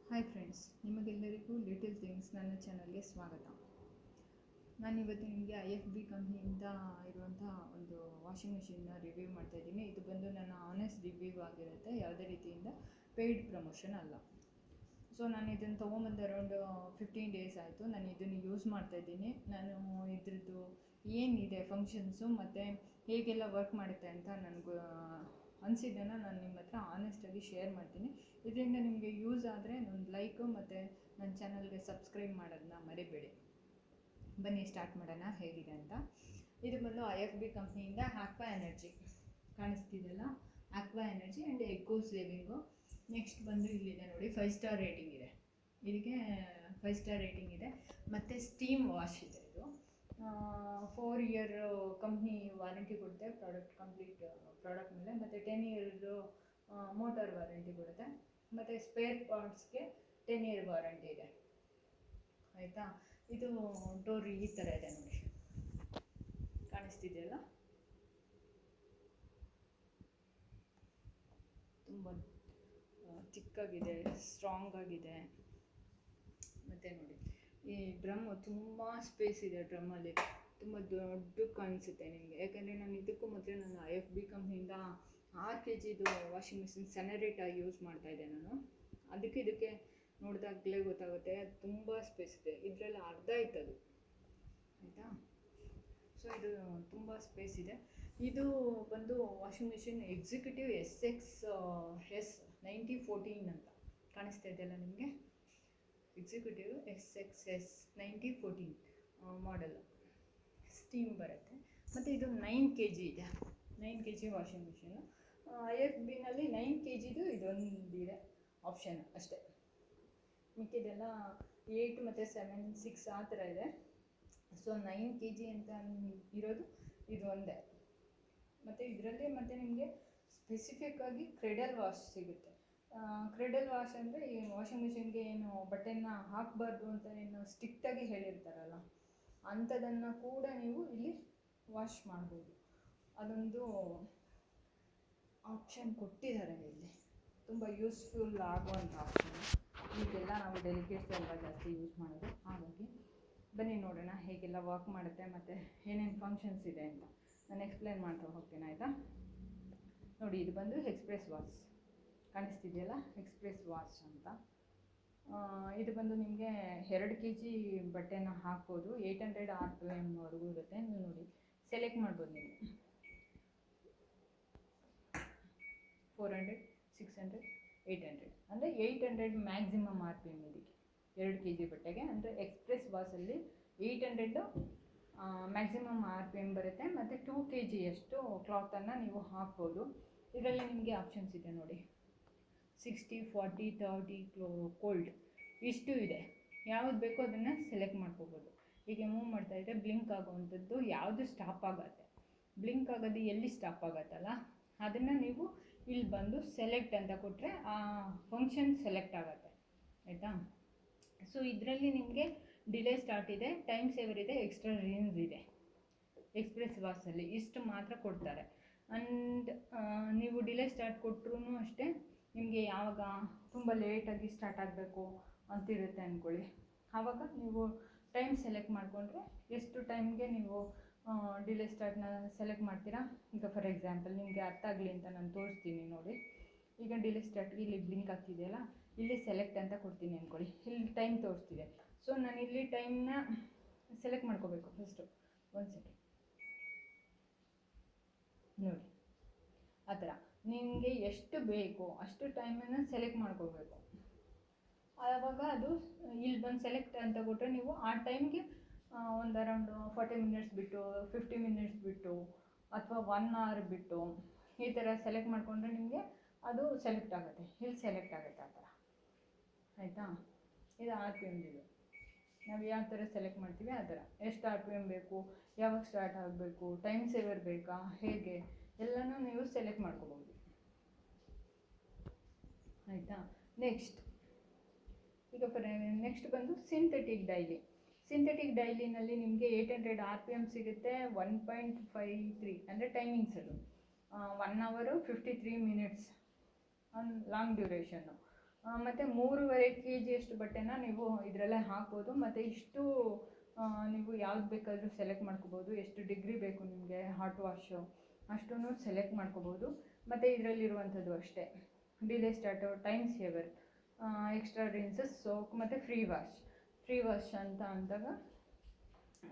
Hi friends, ನಿಮಗೆಲ್ಲರಿಗೂ little things ನನ್ನ ಚಾನಲ್ಗೆ ಸ್ವಾಗತ. ನಾನಿವತ್ತು ನಿಮಗೆ IFB ಕಂಪ್ನಿಯಿಂದ ಇರುವಂಥ ಒಂದು ವಾಷಿಂಗ್ ಮಿಷಿನ್ನ ರಿವ್ಯೂ ಮಾಡ್ತಾಯಿದ್ದೀನಿ. ಇದು ಬಂದು ನನ್ನ ಆನೆಸ್ಟ್ ರಿವ್ಯೂ ಆಗಿರುತ್ತೆ, ಯಾವುದೇ ರೀತಿಯಿಂದ ಪೇಯ್ಡ್ ಪ್ರಮೋಷನ್ ಅಲ್ಲ. ಸೊ ನಾನು ಇದನ್ನು ತೊಗೊಂಬಂದು ಅರೌಂಡ್ 15 ಡೇಸ್ ಆಯಿತು. ನಾನು ಇದನ್ನು ಯೂಸ್ ಮಾಡ್ತಾಯಿದ್ದೀನಿ. ನಾನು ಇದ್ರದ್ದು ಏನಿದೆ ಫಂಕ್ಷನ್ಸು ಮತ್ತು ಹೇಗೆಲ್ಲ ವರ್ಕ್ ಮಾಡುತ್ತೆ ಅಂತ ನನಗೂ ಅನಿಸಿದ್ದನ್ನು ನಾನು ನಿಮ್ಮ ಹತ್ರ ಆನೆಸ್ಟಾಗಿ ಶೇರ್ ಮಾಡ್ತೀನಿ. ಇದರಿಂದ ನಿಮಗೆ ಯೂಸ್ ಆದರೆ ಒಂದು ಲೈಕು ಮತ್ತು ನನ್ನ ಚಾನಲ್ಗೆ ಸಬ್ಸ್ಕ್ರೈಬ್ ಮಾಡೋದನ್ನ ಮರಿಬೇಡಿ. ಬನ್ನಿ ಸ್ಟಾರ್ಟ್ ಮಾಡೋಣ ಹೇಗಿದೆ ಅಂತ. ಇದು ಬಂದು IFB ಕಂಪ್ನಿಯಿಂದ ಆಕ್ವಾ ಎನರ್ಜಿ ಕಾಣಿಸ್ತಿದೆಯಲ್ಲ, aqua energy and eco saving. Next ಬಂದು ಇಲ್ಲಿದೆ ನೋಡಿ, 5 ಸ್ಟಾರ್ ರೇಟಿಂಗ್ ಇದೆ. ಇದಕ್ಕೆ 5 ಸ್ಟಾರ್ ರೇಟಿಂಗ್ ಇದೆ. ಮತ್ತು ಸ್ಟೀಮ್ ವಾಶ್ ಇದೆ. ಇದು 4 ಇಯರ್ ಕಂಪ್ನಿ ವಾರಂಟಿ ಕೊಡುತ್ತೆ ಪ್ರಾಡಕ್ಟ್ ಮೇಲೆ. ಮತ್ತು 10 ಇಯರ್ದು ಮೋಟಾರ್ ವಾರಂಟಿ ಕೊಡುತ್ತೆ. ಮತ್ತು ಸ್ಪೇರ್ ಪಾರ್ಟ್ಸ್ಗೆ 10 ಇಯರ್ ವಾರಂಟಿ ಇದೆ. ಆಯಿತಾ. ಇದು ಡೋರ್ ಈ ಥರ ಇದೆ ನೋಡಿ, ಕಾಣಿಸ್ತಿದೆಯಲ್ಲ, ತುಂಬ ಚಿಕ್ಕಾಗಿದೆ, ಸ್ಟ್ರಾಂಗ್ ಆಗಿದೆ. ಮತ್ತು ನೋಡಿ, ಈ ಡ್ರಮ್ಮು ತುಂಬ ಸ್ಪೇಸ್ ಇದೆ. ಡ್ರಮ್ಮಲ್ಲಿ ತುಂಬ ದೊಡ್ಡ ಕಾಣಿಸುತ್ತೆ ನಿಮಗೆ, ಯಾಕಂದರೆ ನಾನು ಇದಕ್ಕೂ ಮೊದಲೇ ನಾನು IFB ಕಂಪ್ನಿಯಿಂದ 6 kgದು ವಾಷಿಂಗ್ ಮಿಷಿನ್ ಸೆನರೇಟಾಗಿ ಯೂಸ್ ಮಾಡ್ತಾಯಿದ್ದೆ ನಾನು. ಇದಕ್ಕೆ ನೋಡಿದಾಗಲೇ ಗೊತ್ತಾಗುತ್ತೆ ತುಂಬ ಸ್ಪೇಸ್ ಇದೆ. ಇದರಲ್ಲಿ ಅರ್ಧ ಇತ್ತದು, ಆಯಿತಾ. ಸೊ ಇದು ತುಂಬ ಸ್ಪೇಸ್ ಇದೆ. ಇದು ಬಂದು ವಾಷಿಂಗ್ ಮಿಷಿನ್ ಎಕ್ಸಿಕ್ಯೂಟಿವ್ SX9014 ಅಂತ ಕಾಣಿಸ್ತಾ ಇದೆಯಲ್ಲ ನಿಮಗೆ, ಎಕ್ಸಿಕ್ಯೂಟಿವ್ SXS 9014 ಮಾಡೆಲ್ ಸ್ಟೀಮ್ ಬರುತ್ತೆ. ಮತ್ತು ಇದು 9 kg ಇದೆ, 9 kg ವಾಷಿಂಗ್ ಮಿಷಿನು. IFBನಲ್ಲಿ 9 kgದು ಇದೊಂದಿದೆ ಆಪ್ಷನ್ ಅಷ್ಟೇ. ಮಿಕ್ಕಿದೆಲ್ಲ 8 ಮತ್ತು 7, 6 ಆ ಥರ ಇದೆ. ಸೊ 9 kg ಅಂತ ಇರೋದು ಇದು ಒಂದೇ. ಮತ್ತು ಇದರಲ್ಲಿ ಮತ್ತು ನಿಮಗೆ ಸ್ಪೆಸಿಫಿಕ್ಕಾಗಿ ಕ್ರೆಡಲ್ ವಾಶ್ ಸಿಗುತ್ತೆ. ಕ್ರೆಡಲ್ ವಾಶ್ ಅಂದರೆ ಈ ವಾಷಿಂಗ್ ಮಿಷಿನ್ಗೆ ಏನು ಬಟ್ಟೆನ ಹಾಕಬಾರ್ದು ಅಂತ ಏನು ಸ್ಟ್ರಿಕ್ಟಾಗಿ ಹೇಳಿರ್ತಾರಲ್ಲ, ಅಂಥದನ್ನು ಕೂಡ ನೀವು ಇಲ್ಲಿ ವಾಶ್ ಮಾಡ್ಬೋದು. ಅದೊಂದು ಆಪ್ಷನ್ ಕೊಟ್ಟಿದ್ದಾರೆ ಇಲ್ಲಿ, ತುಂಬ ಯೂಸ್ಫುಲ್ ಆಗುವಂಥ ಆಪ್ಷನ್. ಈಗೆಲ್ಲ ನಾವು ಡೆಲಿಕೇಟ್ಸ್ ಎಲ್ಲ ಜಾಸ್ತಿ ಯೂಸ್ ಮಾಡೋದು, ಹಾಗಾಗಿ ಬನ್ನಿ ನೋಡೋಣ ಹೇಗೆಲ್ಲ ವರ್ಕ್ ಮಾಡುತ್ತೆ ಮತ್ತು ಏನೇನು ಫಂಕ್ಷನ್ಸ್ ಇದೆ ಅಂತ ನಾನು ಎಕ್ಸ್ಪ್ಲೇನ್ ಮಾಡ್ತಾ ಹೋಗ್ತೀನಿ, ಆಯಿತಾ. ನೋಡಿ, ಇದು ಬಂದು ಎಕ್ಸ್ಪ್ರೆಸ್ ವಾಶ್ ಕಾಣಿಸ್ತಿದೆಯಲ್ಲ, ಎಕ್ಸ್ಪ್ರೆಸ್ ವಾಶ್ ಅಂತ. ಇದು ಬಂದು ನಿಮಗೆ 2 kg ಬಟ್ಟೆನ ಹಾಕ್ಬೋದು. 800 RPMವರೆಗೂ ಇರುತ್ತೆ. ನೀವು ನೋಡಿ ಸೆಲೆಕ್ಟ್ ಮಾಡ್ಬೋದು ನೀವು, 400, 600, 800 ಅಂದರೆ 800 ಮ್ಯಾಕ್ಸಿಮಮ್ RPM ಇದಕ್ಕೆ 2 kg ಬಟ್ಟೆಗೆ. ಅಂದರೆ ಎಕ್ಸ್ಪ್ರೆಸ್ ವಾಶಲ್ಲಿ 800 ಮ್ಯಾಕ್ಸಿಮಮ್ RPM ಬರುತ್ತೆ. ಮತ್ತು 2 kg ಅಷ್ಟು ಕ್ಲಾತನ್ನು ನೀವು ಹಾಕ್ಬೋದು. ಇದರಲ್ಲಿ ನಿಮಗೆ ಆಪ್ಷನ್ಸ್ ಇದೆ ನೋಡಿ, 60, 40, 30 ಕೋಲ್ಡ್ ಇಷ್ಟು ಇದೆ. ಯಾವುದು ಬೇಕೋ ಅದನ್ನು ಸೆಲೆಕ್ಟ್ ಮಾಡ್ಕೋಬೋದು. ಈಗ ಮೂವ್ ಮಾಡ್ತಾಯಿದ್ರೆ ಬ್ಲಿಂಕ್ ಆಗೋವಂಥದ್ದು ಯಾವುದು ಸ್ಟಾಪ್ ಆಗುತ್ತೆ, ಬ್ಲಿಂಕ್ ಆಗೋದು ಎಲ್ಲಿ ಸ್ಟಾಪ್ ಆಗುತ್ತಲ್ಲ ಅದನ್ನು ನೀವು ಇಲ್ಲಿ ಬಂದು ಸೆಲೆಕ್ಟ್ ಅಂತ ಕೊಟ್ಟರೆ ಆ ಫಂಕ್ಷನ್ ಸೆಲೆಕ್ಟ್ ಆಗುತ್ತೆ, ಆಯಿತಾ. ಸೊ ಇದರಲ್ಲಿ ನಿಮಗೆ ಡಿಲೇ ಸ್ಟಾರ್ಟ್ ಇದೆ, ಟೈಮ್ ಸೇವರ್ ಇದೆ, ಎಕ್ಸ್ಟ್ರಾ ರೇಂಜ್ ಇದೆ. ಎಕ್ಸ್ಪ್ರೆಸ್ ವಾಶಲ್ಲಿ ಇಷ್ಟು ಮಾತ್ರ ಕೊಡ್ತಾರೆ. ಆ್ಯಂಡ್ ನೀವು ಡಿಲೇ ಸ್ಟಾರ್ಟ್ ಕೊಟ್ಟರು ಅಷ್ಟೇ, ನಿಮಗೆ ಯಾವಾಗ ತುಂಬ ಲೇಟಾಗಿ ಸ್ಟಾರ್ಟ್ ಆಗಬೇಕು ಅಂತಿರುತ್ತೆ ಅಂದ್ಕೊಳ್ಳಿ, ಆವಾಗ ನೀವು ಟೈಮ್ ಸೆಲೆಕ್ಟ್ ಮಾಡಿಕೊಂಡ್ರೆ ಎಷ್ಟು ಟೈಮ್ಗೆ ನೀವು ಡಿಲೇ ಸ್ಟಾರ್ಟ್ನ ಸೆಲೆಕ್ಟ್ ಮಾಡ್ತೀರಾ. ಈಗ ಫಾರ್ ಎಕ್ಸಾಂಪಲ್ ನಿಮಗೆ ಅರ್ಥ ಆಗಲಿ ಅಂತ ನಾನು ತೋರಿಸ್ತೀನಿ ನೋಡಿ. ಈಗ ಡಿಲೇ ಸ್ಟಾರ್ಟ್ಗೆ ಇಲ್ಲಿ ಬ್ಲಿಂಕ್ ಆಗ್ತಿದೆಯಲ್ಲ, ಇಲ್ಲಿ ಸೆಲೆಕ್ಟ್ ಅಂತ ಕೊಡ್ತೀನಿ ಅಂದ್ಕೊಳ್ಳಿ, ಇಲ್ಲಿ ಟೈಮ್ ತೋರಿಸ್ತಿದೆ. ಸೊ ನಾನು ಇಲ್ಲಿ ಟೈಮ್ನ ಸೆಲೆಕ್ಟ್ ಮಾಡ್ಕೋಬೇಕು ಫಸ್ಟು. 1 ಸೆಕೆಂಡ್ ನೋಡಿ, ಆ ಥರ ನಿಮಗೆ ಎಷ್ಟು ಬೇಕು ಅಷ್ಟು ಟೈಮನ್ನು ಸೆಲೆಕ್ಟ್ ಮಾಡ್ಕೋಬೇಕು. ಆವಾಗ ಅದು ಇಲ್ಲಿ ಬಂದು ಸೆಲೆಕ್ಟ್ ಅಂತ ಕೊಟ್ಟರೆ ನೀವು ಆ ಟೈಮ್ಗೆ ಒಂದು ಅರೌಂಡ್ 40 ಮಿನಿಟ್ಸ್ ಬಿಟ್ಟು, 50 ಮಿನಿಟ್ಸ್ ಬಿಟ್ಟು, ಅಥವಾ 1 hour ಬಿಟ್ಟು ಈ ಥರ ಸೆಲೆಕ್ಟ್ ಮಾಡಿಕೊಂಡ್ರೆ ನಿಮಗೆ ಅದು ಸೆಲೆಕ್ಟ್ ಆಗುತ್ತೆ, ಇಲ್ಲಿ ಸೆಲೆಕ್ಟ್ ಆಗುತ್ತೆ ಆ ಥರ, ಆಯಿತಾ. ಇದು RPM ಇದು ನಾವು ಯಾವ ಥರ ಸೆಲೆಕ್ಟ್ ಮಾಡ್ತೀವಿ ಆ ಥರ. ಎಷ್ಟು RPM ಬೇಕು, ಯಾವಾಗ ಸ್ಟಾರ್ಟ್ ಆಗಬೇಕು, ಟೈಮ್ ಸೇವರ್ ಬೇಕಾ, ಹೇಗೆ ಎಲ್ಲನೂ ನೀವು ಸೆಲೆಕ್ಟ್ ಮಾಡ್ಕೋಬೋದು, ಆಯಿತಾ. ನೆಕ್ಸ್ಟ್ ಬಂದು ಸಿಂಥೆಟಿಕ್ ಡೈಲಿನಲ್ಲಿ ನಿಮಗೆ 800 RPM ಸಿಗುತ್ತೆ. 1.53 ಅಂದರೆ ಟೈಮಿಂಗ್ಸ್ ಅದು 1 hour 53 minutes ಲಾಂಗ್ ಡ್ಯೂರೇಷನ್ನು. ಮತ್ತು 3.5 kg ಅಷ್ಟು ಬಟ್ಟೆನ ನೀವು ಇದರಲ್ಲೇ ಹಾಕ್ಬೋದು. ಮತ್ತು ಇಷ್ಟು ನೀವು ಯಾವ್ದು ಬೇಕಾದರೂ ಸೆಲೆಕ್ಟ್ ಮಾಡ್ಕೋಬೋದು. ಎಷ್ಟು ಡಿಗ್ರಿ ಬೇಕು ನಿಮಗೆ ಹಾಟ್ ವಾಶು ಅಷ್ಟೂ ಸೆಲೆಕ್ಟ್ ಮಾಡ್ಕೋಬೋದು. ಮತ್ತು ಇದರಲ್ಲಿರುವಂಥದ್ದು ಅಷ್ಟೇ delay start, time saver, extra rinses, soak ಮತ್ತು ಫ್ರೀ ವಾಶ್ ಅಂತ ಅಂದಾಗ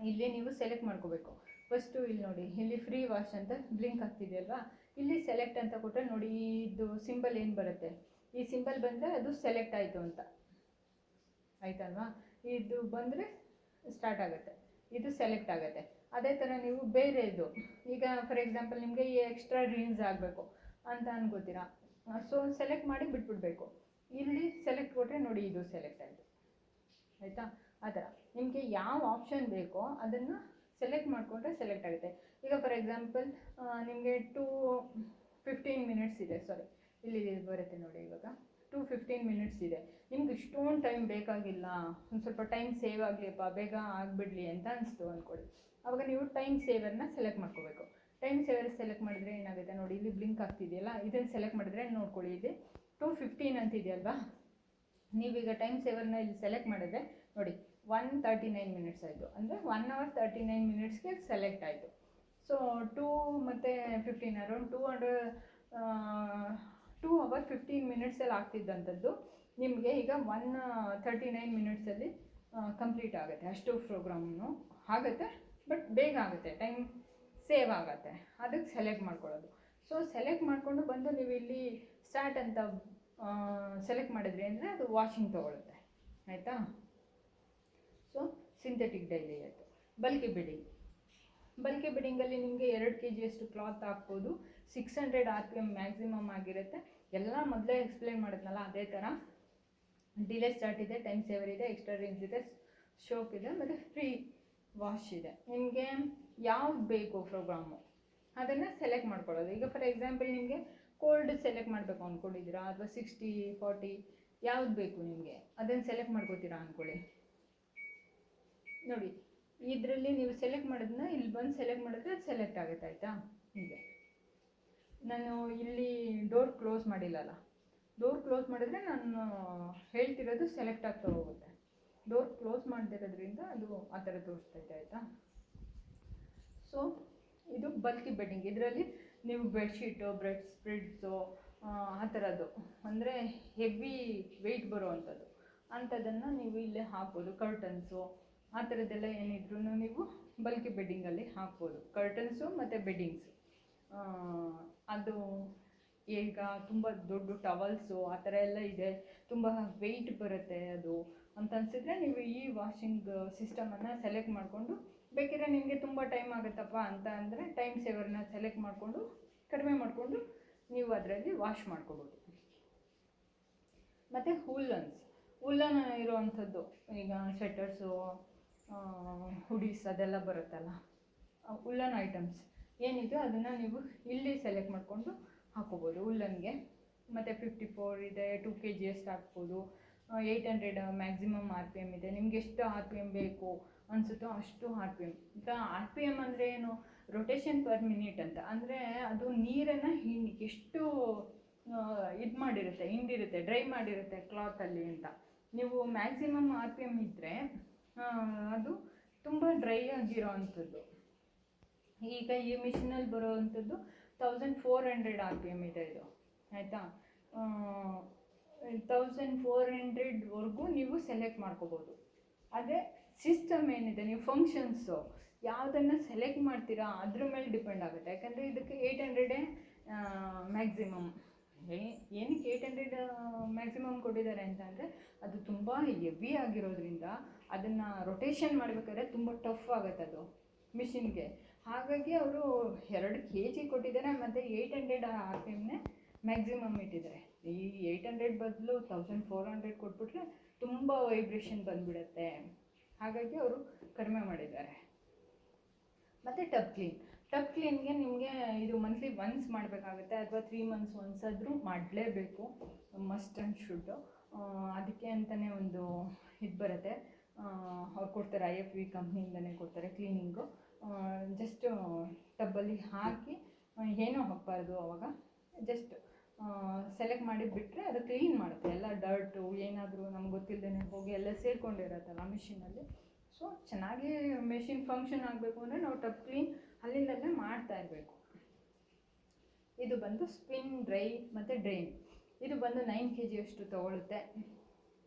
ಇಲ್ಲಿ ನೀವು ಸೆಲೆಕ್ಟ್ ಮಾಡ್ಕೋಬೇಕು. ಫಸ್ಟು ಇಲ್ಲಿ ನೋಡಿ, ಇಲ್ಲಿ ಫ್ರೀ ವಾಶ್ ಅಂತ ಬ್ಲಿಂಕ್ ಆಗ್ತಿದೆಯಲ್ವಾ, ಇಲ್ಲಿ ಸೆಲೆಕ್ಟ್ ಅಂತ ಕೊಟ್ಟರೆ ನೋಡಿ, ಇದು ಸಿಂಬಲ್ ಏನು ಬರುತ್ತೆ, ಈ ಸಿಂಬಲ್ ಬಂದರೆ ಅದು ಸೆಲೆಕ್ಟ್ ಆಯಿತು ಅಂತ ಆಯ್ತಲ್ವಾ. ಇದು ಬಂದರೆ ಸ್ಟಾರ್ಟ್ ಆಗುತ್ತೆ, ಇದು ಸೆಲೆಕ್ಟ್ ಆಗುತ್ತೆ. ಅದೇ ಥರ ನೀವು ಬೇರೆದು ಈಗ ಫಾರ್ ಎಕ್ಸಾಂಪಲ್ ನಿಮಗೆ ಈ ಎಕ್ಸ್ಟ್ರಾ ರಿನ್ಸ್ ಆಗಬೇಕು ಅಂತ ಅನ್ಕೋತೀರಾ, ಸೊ ಸೆಲೆಕ್ಟ್ ಮಾಡಿ ಬಿಟ್ಬಿಡ್ಬೇಕು. ಇಲ್ಲಿ ಸೆಲೆಕ್ಟ್ ಕೊಟ್ಟರೆ ನೋಡಿ ಇದು ಸೆಲೆಕ್ಟ್ ಆಯಿತು ಆಯಿತಾ. ಆ ಥರ ನಿಮಗೆ ಯಾವ ಆಪ್ಷನ್ ಬೇಕೋ ಅದನ್ನು ಸೆಲೆಕ್ಟ್ ಮಾಡಿಕೊಂಡ್ರೆ ಸೆಲೆಕ್ಟ್ ಆಗುತ್ತೆ. ಈಗ ಫಾರ್ ಎಕ್ಸಾಂಪಲ್ ನಿಮಗೆ 2:15 ಮಿನಿಟ್ಸ್ ಇದೆ, ಸಾರಿ ಇಲ್ಲಿ ಬರುತ್ತೆ ನೋಡಿ, ಇವಾಗ 2:15 ಮಿನಿಟ್ಸ್ ಇದೆ. ನಿಮ್ಗೆ ಇಷ್ಟೊಂದು ಟೈಮ್ ಬೇಕಾಗಿಲ್ಲ, ಒಂದು ಸ್ವಲ್ಪ ಟೈಮ್ ಸೇವ್ ಆಗಲಿಪ್ಪ, ಬೇಗ ಆಗಿಬಿಡ್ಲಿ ಅಂತ ಅನಿಸ್ತು ಅಂದ್ಕೊಳ್ಳಿ. ಆವಾಗ ನೀವು ಟೈಮ್ ಸೇವರ್ನ ಸೆಲೆಕ್ಟ್ ಮಾಡ್ಕೋಬೇಕು. ಟೈಮ್ ಸೇವರ್ ಸೆಲೆಕ್ಟ್ ಮಾಡಿದ್ರೆ ಏನಾಗುತ್ತೆ ನೋಡಿ, ಇಲ್ಲಿ ಬ್ಲಿಂಕ್ ಆಗ್ತಿದೆಯಲ್ಲ, ಇದನ್ನು ಸೆಲೆಕ್ಟ್ ಮಾಡಿದ್ರೆ ನೋಡ್ಕೊಳ್ಳಿ, ಇಲ್ಲಿ 2:15 ಅಂತಿದೆಯಲ್ವಾ. ನೀವೀಗ ಟೈಮ್ ಸೇವರ್ನ ಇಲ್ಲಿ ಸೆಲೆಕ್ಟ್ ಮಾಡಿದ್ರೆ ನೋಡಿ 1:39 ಮಿನಿಟ್ಸ್ ಆಯಿತು, ಅಂದರೆ 1 hour 39 ಮಿನಿಟ್ಸ್ಗೆ ಸೆಲೆಕ್ಟ್ ಆಯಿತು. ಸೊ 2 ಮತ್ತು 15 ಅರೌಂಡ್ 2 hour 15 ಮಿನಿಟ್ಸಲ್ಲಿ ಆಗ್ತಿದ್ದಂಥದ್ದು ನಿಮಗೆ ಈಗ 1:39 ಮಿನಿಟ್ಸಲ್ಲಿ ಕಂಪ್ಲೀಟ್ ಆಗುತ್ತೆ. ಅಷ್ಟು ಪ್ರೋಗ್ರಾಮು ಆಗುತ್ತೆ, ಬಟ್ ಬೇಗ ಆಗುತ್ತೆ, ಟೈಮ್ ಸೇವ್ ಆಗುತ್ತೆ. ಅದಕ್ಕೆ ಸೆಲೆಕ್ಟ್ ಮಾಡ್ಕೊಳ್ಳೋದು. ಸೊ ಸೆಲೆಕ್ಟ್ ಮಾಡಿಕೊಂಡು ಬಂದು ನೀವು ಇಲ್ಲಿ ಸ್ಟಾರ್ಟ್ ಅಂತ ಸೆಲೆಕ್ಟ್ ಮಾಡಿದ್ರಿ ಅಂದರೆ ಅದು ವಾಷಿಂಗ್ ತೊಗೊಳುತ್ತೆ ಆಯಿತಾ. ಸೊ ಸಿಂಥೆಟಿಕ್ ಡೈಲಿ ಆಯಿತು. ಬಲ್ಕಿ ಬಿಡಿಂಗಲ್ಲಿ ನಿಮಗೆ 2 kg ಅಷ್ಟು ಕ್ಲಾತ್ ಹಾಕ್ಬೋದು. 600 RPM ಮ್ಯಾಕ್ಸಿಮಮ್ ಆಗಿರುತ್ತೆ. ಎಲ್ಲ ಮೊದಲೇ ಎಕ್ಸ್ಪ್ಲೇನ್ ಮಾಡಿದ್ನಲ್ಲ ಅದೇ ಥರ. ಡಿಲೇ ಸ್ಟಾರ್ಟ್ ಇದೆ, ಟೈಮ್ ಸೇವರ್ ಇದೆ, ಎಕ್ಸ್ಟ್ರಾ ರೇಂಜ್ ಇದೆ, ಶೋಕ್ ಇದೆ, ಮತ್ತು ಫ್ರೀ ವಾಶ್ ಇದೆ. ನಿಮಗೆ ಯಾವ್ದು ಬೇಕು ಪ್ರೋಗ್ರಾಮು ಅದನ್ನು ಸೆಲೆಕ್ಟ್ ಮಾಡ್ಕೊಳ್ಳೋದು. ಈಗ ಫಾರ್ ಎಕ್ಸಾಂಪಲ್ ನಿಮಗೆ ಕೋಲ್ಡ್ ಸೆಲೆಕ್ಟ್ ಮಾಡಬೇಕು ಅಂದ್ಕೊಂಡಿದ್ದೀರಾ, ಅಥವಾ 60, 40 ಯಾವ್ದು ಬೇಕು ನಿಮಗೆ ಅದನ್ನು ಸೆಲೆಕ್ಟ್ ಮಾಡ್ಕೋತೀರಾ ಅಂದ್ಕೊಳ್ಳಿ. ನೋಡಿ ಇದರಲ್ಲಿ ನೀವು ಸೆಲೆಕ್ಟ್ ಮಾಡೋದನ್ನ ಇಲ್ಲಿ ಬಂದು ಸೆಲೆಕ್ಟ್ ಮಾಡಿದ್ರೆ ಅದು ಸೆಲೆಕ್ಟ್ ಆಗುತ್ತೆ ಆಯಿತಾ. ಹೀಗೆ ನಾನು ಇಲ್ಲಿ ಡೋರ್ ಕ್ಲೋಸ್ ಮಾಡಿಲ್ಲಲ್ಲ, ಡೋರ್ ಕ್ಲೋಸ್ ಮಾಡಿದ್ರೆ ನಾನು ಹೇಳ್ತಿರೋದು ಸೆಲೆಕ್ಟ್ ಆಗ್ತಾ ಹೋಗುತ್ತೆ. ಡೋರ್ ಕ್ಲೋಸ್ ಮಾಡದಿರೋದ್ರಿಂದ ಅದು ಆ ಥರ ತೋರಿಸ್ತೈತೆ ಆಯಿತಾ. ಸೊ ಇದು ಬಲ್ಕಿ ಬೆಡ್ಡಿಂಗ್. ಇದರಲ್ಲಿ ನೀವು ಬೆಡ್ಶೀಟು, ಬೆಡ್ ಸ್ಪ್ರೆಡ್ಸು ಆ ಥರದ್ದು, ಅಂದರೆ ಹೆವಿ ವೆಯ್ಟ್ ಬರುವಂಥದ್ದು ಅಂಥದ್ದನ್ನು ನೀವು ಇಲ್ಲೇ ಹಾಕ್ಬೋದು. ಕರ್ಟನ್ಸು ಆ ಥರದ್ದೆಲ್ಲ ಏನಿದ್ರೂ ನೀವು ಬಲ್ಕಿ ಬೆಡ್ಡಿಂಗಲ್ಲಿ ಹಾಕ್ಬೋದು. ಕರ್ಟನ್ಸು ಮತ್ತು ಬೆಡ್ಡಿಂಗ್ಸು. ಅದು ಈಗ ತುಂಬ ದೊಡ್ಡ ಟವಲ್ಸು ಆ ಥರ ಎಲ್ಲ ಇದೆ, ತುಂಬ ವೆಯ್ಟ್ ಬರುತ್ತೆ ಅದು ಅಂತ ಅನಿಸಿದ್ರೆ ನೀವು ಈ ವಾಷಿಂಗ್ ಸಿಸ್ಟಮನ್ನು ಸೆಲೆಕ್ಟ್ ಮಾಡಿಕೊಂಡು, ಬೇಕಿದ್ರೆ ನಿಮಗೆ ತುಂಬ ಟೈಮ್ ಆಗುತ್ತಪ್ಪ ಅಂತ ಅಂದರೆ ಟೈಮ್ ಸೇವರ್ನ ಸೆಲೆಕ್ಟ್ ಮಾಡಿಕೊಂಡು ಕಡಿಮೆ ಮಾಡಿಕೊಂಡು ನೀವು ಅದರಲ್ಲಿ ವಾಶ್ ಮಾಡ್ಕೋಬೋದು. ಮತ್ತು ಉಲ್ಲನ್ ಇರೋವಂಥದ್ದು, ಈಗ ಸ್ವೆಟರ್ಸು, ಹುಡೀಸ್ ಅದೆಲ್ಲ ಬರುತ್ತಲ್ಲ, ಉಲ್ಲನ್ ಐಟಮ್ಸ್ ಏನಿದೆ ಅದನ್ನು ನೀವು ಇಲ್ಲಿ ಸೆಲೆಕ್ಟ್ ಮಾಡಿಕೊಂಡು ಹಾಕೋಬೋದು ಉಲ್ಲನ್ಗೆ. ಮತ್ತು 54 ಇದೆ, 2 kg ಅಷ್ಟು ಹಾಕ್ಬೋದು. 800 ಮ್ಯಾಕ್ಸಿಮಮ್ RPM ಇದೆ. ನಿಮ್ಗೆ ಎಷ್ಟು RPM ಬೇಕು ಅನಿಸುತ್ತೋ ಅಷ್ಟು RPM. ಈಗ RPM ಅಂದರೆ ಏನು, ರೊಟೇಷನ್ ಪರ್ ಮಿನಿಟ್ ಅಂತ. ಅಂದರೆ ಅದು ನೀರನ್ನು ಎಷ್ಟು ಇದು ಮಾಡಿರುತ್ತೆ, ಹಿಂಡಿರುತ್ತೆ, ಡ್ರೈ ಮಾಡಿರುತ್ತೆ ಕ್ಲಾತಲ್ಲಿ ಅಂತ. ನೀವು ಮ್ಯಾಕ್ಸಿಮಮ್ RPM ಇದ್ದರೆ ಅದು ತುಂಬ ಡ್ರೈ ಆಗಿರೋ ಅಂಥದ್ದು. ಈಗ ಈ ಮಿಷಿನಲ್ಲಿ ಬರೋವಂಥದ್ದು 1400 RPM ಇದೆ ಇದು ಆಯಿತಾ. 1400ವರೆಗೂ ನೀವು ಸೆಲೆಕ್ಟ್ ಮಾಡ್ಕೋಬೋದು. ಅದೇ ಸಿಸ್ಟಮ್ ಏನಿದೆ, ನೀವು ಫಂಕ್ಷನ್ಸು ಯಾವುದನ್ನು ಸೆಲೆಕ್ಟ್ ಮಾಡ್ತೀರಾ ಅದ್ರ ಮೇಲೆ ಡಿಪೆಂಡ್ ಆಗುತ್ತೆ. ಯಾಕಂದರೆ ಇದಕ್ಕೆ 800 ಮ್ಯಾಕ್ಸಿಮಮ್. ಏನಕ್ಕೆ 800 ಮ್ಯಾಕ್ಸಿಮಮ್ ಕೊಟ್ಟಿದ್ದಾರೆ ಅಂತ ಅಂದರೆ ಅದು ತುಂಬ ಹೆವಿ ಆಗಿರೋದ್ರಿಂದ ಅದನ್ನು ರೊಟೇಷನ್ ಮಾಡಬೇಕಾದ್ರೆ ತುಂಬ ಟಫ್ ಆಗುತ್ತೆ ಅದು ಮಿಷಿನ್ಗೆ. ಹಾಗಾಗಿ ಅವರು 2 kg ಕೊಟ್ಟಿದ್ದಾರೆ, ಮತ್ತು 800 RPMನೇ ಮ್ಯಾಕ್ಸಿಮಮ್ ಇಟ್ಟಿದ್ದಾರೆ. ಈ 800 ಬದಲು 1400 ಕೊಟ್ಬಿಟ್ರೆ ತುಂಬ ವೈಬ್ರೇಷನ್ ಬಂದುಬಿಡುತ್ತೆ. ಹಾಗಾಗಿ ಅವರು ಕಡಿಮೆ ಮಾಡಿದ್ದಾರೆ. ಮತ್ತು ಟಬ್ ಕ್ಲೀನ್ಗೆ ನಿಮಗೆ ಇದು ಮಂತ್ಲಿ ಒನ್ಸ್ ಮಾಡಬೇಕಾಗುತ್ತೆ, ಅಥವಾ 3 months ಒನ್ಸ್ ಆದರೂ ಮಾಡಲೇಬೇಕು, ಮಸ್ಟ್ ಆ್ಯಂಡ್ ಶುಡ್ಡು. ಅದಕ್ಕೆ ಅಂತಲೇ ಒಂದು ಇದು ಬರುತ್ತೆ, ಅವ್ರು ಕೊಡ್ತಾರೆ, IFB ಕಂಪ್ನಿಯಿಂದನೇ ಕೊಡ್ತಾರೆ ಕ್ಲೀನಿಂಗು. ಜಸ್ಟ್ ಟಬ್ಬಲ್ಲಿ ಹಾಕಿ ಏನೂ ಹಾಕಬಾರ್ದು, ಆವಾಗ ಜಸ್ಟ್ ಸೆಲೆಕ್ಟ್ ಮಾಡಿ ಬಿಟ್ಟರೆ ಅದು ಕ್ಲೀನ್ ಮಾಡುತ್ತೆ. ಎಲ್ಲ ಡರ್ಟ್ ಗೊತ್ತಿಲ್ಲದೇ ಹೋಗಿ ಎಲ್ಲ ಸೇರ್ಕೊಂಡಿರತ್ತಲ್ಲ ಮಿಷಿನಲ್ಲಿ. ಸೊ ಚೆನ್ನಾಗಿ ಮೆಷಿನ್ ಫಂಕ್ಷನ್ ಆಗಬೇಕು ಅಂದರೆ ನಾವು ಟಪ್ ಕ್ಲೀನ್ ಅಲ್ಲಿಂದಲೇ ಮಾಡ್ತಾ ಇರಬೇಕು. ಇದು ಬಂದು ಸ್ಪಿನ್, ಡ್ರೈ ಮತ್ತು ಡ್ರೈನ್. ಇದು ಬಂದು 9 kg ಅಷ್ಟು ತೊಗೊಳುತ್ತೆ.